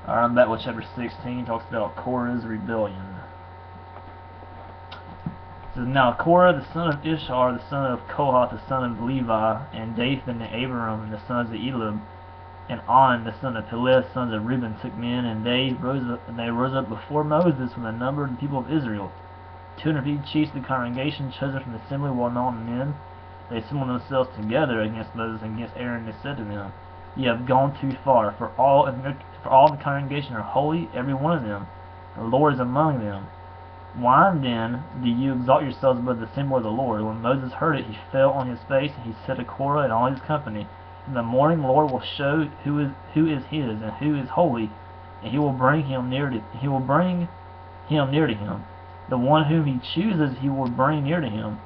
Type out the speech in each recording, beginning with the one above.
Alright, I'm back with chapter 16. Talks about Korah's rebellion. It says, Now Korah, the son of Ishar, the son of Kohath, the son of Levi, and Dathan and Abiram, the sons of Elib, and On, the son of Peleth, sons of Reuben, took men, and they rose up before Moses from the number of the people of Israel. 250 chiefs of the congregation, chosen from the assembly, well-known men. They assembled themselves together against Moses and against Aaron, and they said to them, Ye have gone too far, for all the congregation are holy, every one of them. The Lord is among them. Why then do you exalt yourselves above the assembly of the Lord? When Moses heard it, he fell on his face, and he said to Korah and all his company, In the morning the Lord will show who is his and who is holy, and he will bring him near to him. The one whom he chooses he will bring near to him.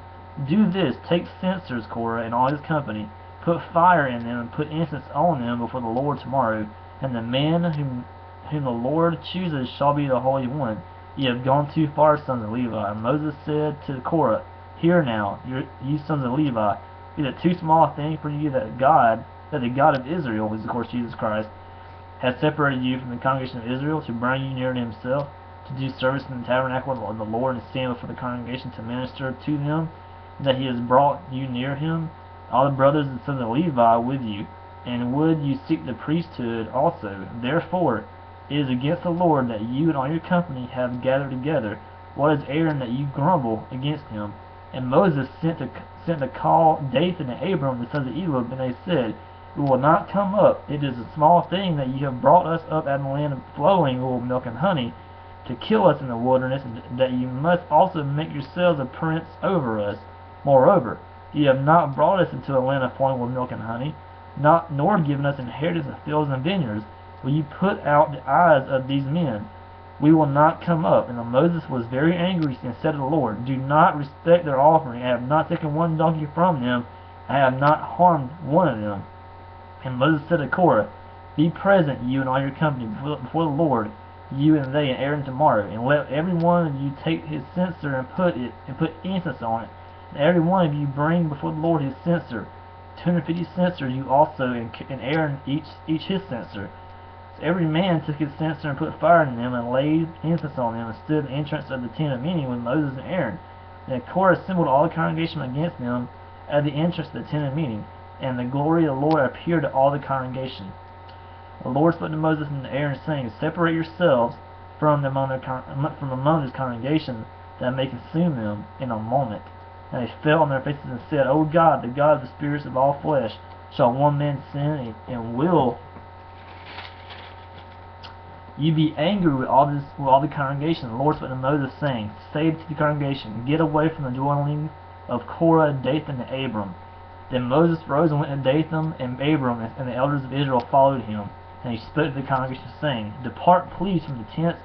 Do this, take censers, Korah and all his company, put fire in them, and put incense on them before the Lord tomorrow, and the man whom the Lord chooses shall be the Holy One. Ye have gone too far, sons of Levi. And Moses said to Korah, Hear now, you sons of Levi, is it too small a thing for you that the God of Israel, who is of course Jesus Christ, has separated you from the congregation of Israel to bring you near to himself, to do service in the tabernacle of the Lord, and stand before the congregation to minister to them, that he has brought you near him, all the brothers and sons of Levi with you, and would you seek the priesthood also. Therefore it is against the Lord that you and all your company have gathered together. What is Aaron that you grumble against him? And Moses sent to call Dathan and Abiram, the sons of Elib, and they said, We will not come up. It is a small thing that you have brought us up out of the land of flowing with milk and honey, to kill us in the wilderness, and that you must also make yourselves a prince over us. Moreover, ye have not brought us into a land of flowing with milk and honey, nor given us inheritance of fields and vineyards. Will you put out the eyes of these men? We will not come up. And Moses was very angry and said to the Lord, Do not respect their offering. I have not taken one donkey from them. I have not harmed one of them. And Moses said to Korah, Be present, you and all your company, before the Lord, you and they and Aaron tomorrow, and let every one of you take his censer and put incense on it. And every one of you bring before the Lord his censer. 250 censers you also, and Aaron each his censer. So every man took his censer and put fire in them, and laid incense on them, and stood at the entrance of the tent of meeting with Moses and Aaron. Then Korah assembled all the congregation against them at the entrance of the tent of meeting, and the glory of the Lord appeared to all the congregation. The Lord spoke to Moses and to Aaron, saying, Separate yourselves from among this congregation, that I may consume them in a moment. And they fell on their faces and said, O God, the God of the spirits of all flesh, shall one man sin, and will you be angry with all the congregation? The Lord spoke to Moses, saying, Say to the congregation, Get away from the dwelling of Korah, Dathan, and Abiram. Then Moses rose and went to Dathan and Abiram, and the elders of Israel followed him. And he spoke to the congregation, saying, Depart, please, from the tents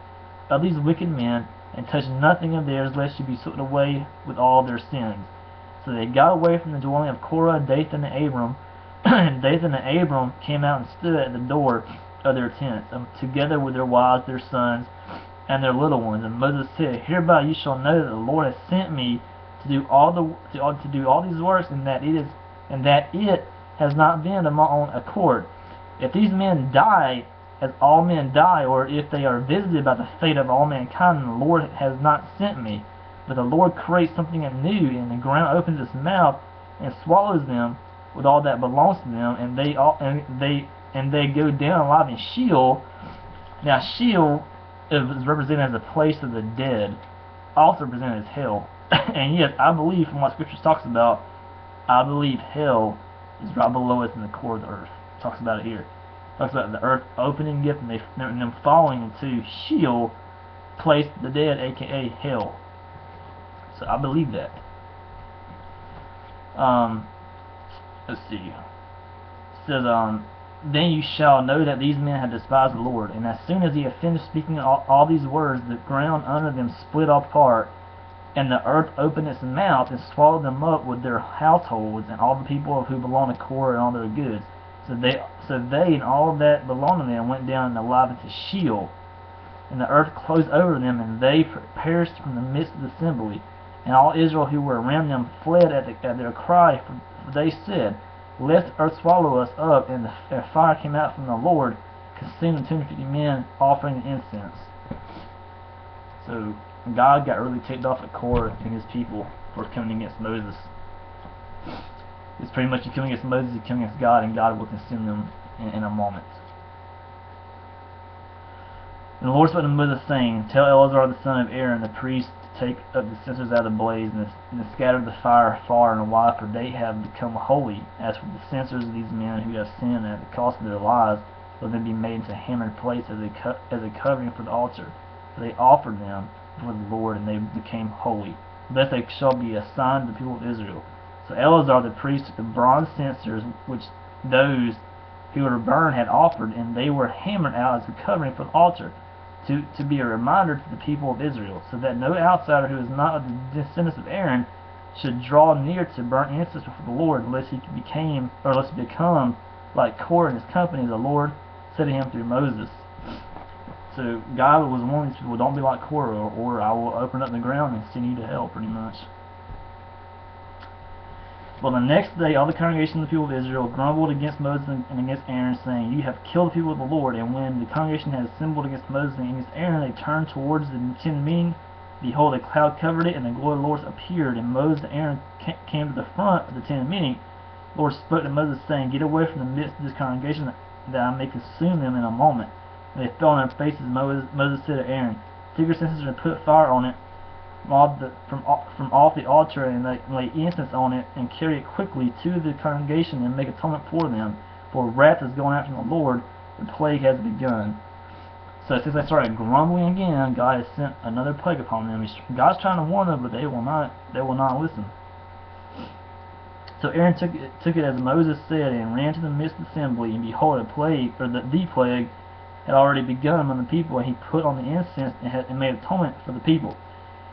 of these wicked men, and touch nothing of theirs, lest you be swept away with all their sins. So they got away from the dwelling of Korah, Dathan, and Abiram. And Dathan and Abiram came out and stood at the door of their tents, together with their wives, their sons, and their little ones. And Moses said, Hereby you shall know that the Lord has sent me to do all these works, and that it has not been of my own accord. If these men die, as all men die, or if they are visited by the fate of all mankind, then the Lord has not sent me. But the Lord creates something anew, and the ground opens its mouth and swallows them with all that belongs to them, and they go down alive in Sheol. Now Sheol is represented as the place of the dead, also represented as hell. And yes, I believe from what Scripture talks about, I believe hell is right below us in the core of the earth. It talks about it here. It talks about the earth opening up and them falling into Sheol, place of the dead, aka hell. So I believe that. Let's see. It says, Then you shall know that these men have despised the Lord. And as soon as he had finished speaking all these words, the ground under them split apart, and the earth opened its mouth and swallowed them up with their households and all the people who belong to Korah and all their goods. So they and all that belonged to them went down alive into Sheol. And the earth closed over them, and they perished from the midst of the assembly. And all Israel who were around them fled at their cry, for they said, Lest the earth swallow us up. And the fire came out from the Lord consumed the 250 men offering the incense. So God got really ticked off at Korah and his people for coming against Moses. It's pretty much you come against Moses, you come against God, and God will consume them in a moment. And the Lord spoke to Moses, saying, Tell Eleazar the son of Aaron, the priest, to take up the censers out of the blaze, and to scatter the fire far and wide, for they have become holy. As for the censers of these men who have sinned at the cost of their lives, let them be made into hammered plates as a covering for the altar. For they offered them before the Lord, and they became holy. Thus they shall be a sign to the people of Israel. So Eleazar the priest took the bronze censers which those who were burned had offered, and they were hammered out as a covering for the altar, to be a reminder to the people of Israel, so that no outsider who is not of the descendants of Aaron should draw near to burn incense before the Lord, lest he become like Korah and his company. The Lord said to him through Moses. So God was warning these people, don't be like Korah, or I will open up the ground and send you to hell, pretty much. Well, the next day all the congregation of the people of Israel grumbled against Moses and against Aaron, saying, You have killed the people of the Lord. And when the congregation had assembled against Moses and against Aaron, they turned towards the tent of meeting. Behold, a cloud covered it, and the glory of the Lord appeared. And Moses and Aaron came to the front of the tent of meeting. The Lord spoke to Moses, saying, Get away from the midst of this congregation, that I may consume them in a moment. And they fell on their faces. Moses said to Aaron, Take your censers and put fire on it from off the altar, and lay incense on it, and carry it quickly to the congregation, and make atonement for them. For wrath is going out from the Lord, the plague has begun. So since they started grumbling again, God has sent another plague upon them. God's trying to warn them, but they will not listen. So Aaron took it as Moses said, and ran to the midst of the assembly, and behold, the plague had already begun among the people, and he put on the incense and made atonement for the people.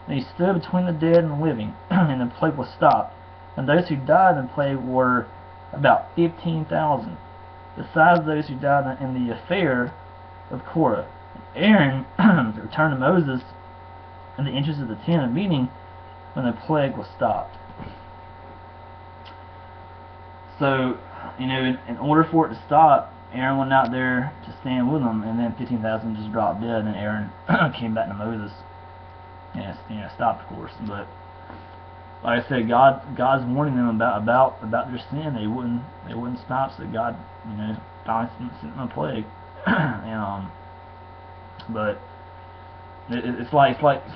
And he stood between the dead and the living, and the plague was stopped. And those who died in the plague were about 15,000, besides those who died in the affair of Korah. Aaron returned to Moses in the entrance of the tent of meeting when the plague was stopped. So, in order for it to stop, Aaron went out there to stand with them, and then 15,000 just dropped dead, and then Aaron came back to Moses. And it stopped, of course. But like I said, God's warning them about their sin. They wouldn't stop. So God, finally sent them a plague. But it's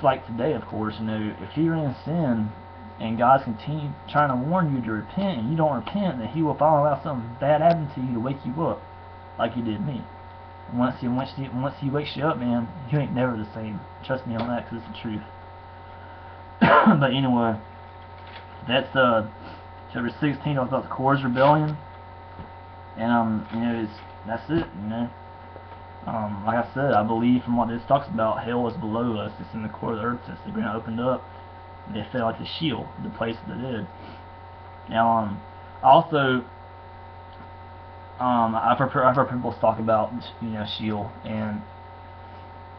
like today, of course. If you're in sin and God's continue trying to warn you to repent, and you don't repent, then He will finally allow something bad happen to you to wake you up, like He did me. Once he wakes you up, man, you ain't never the same. Trust me on that, because it's the truth. But anyway, that's chapter 16 about Korah's rebellion, and that's it. Like I said, I believe from what this talks about, hell is below us. It's in the core of the earth. Since the ground opened up, they fell like the shield, the place of the dead. Now, also. I've heard people talk about Sheol, and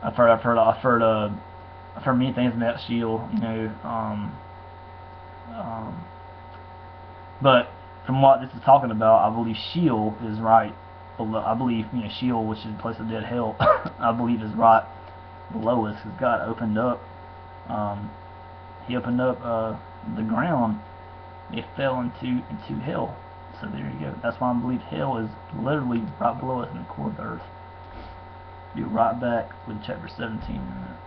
I've heard many things about Sheol, but from what this is talking about, I believe Sheol is right below. I believe Sheol, which is the place of dead, hell, I believe is right below us, because God opened up, He opened up the ground. It fell into hell. So there you go. That's why I believe hell is literally right below us in the core of the earth. Be right back with chapter 17 in a minute.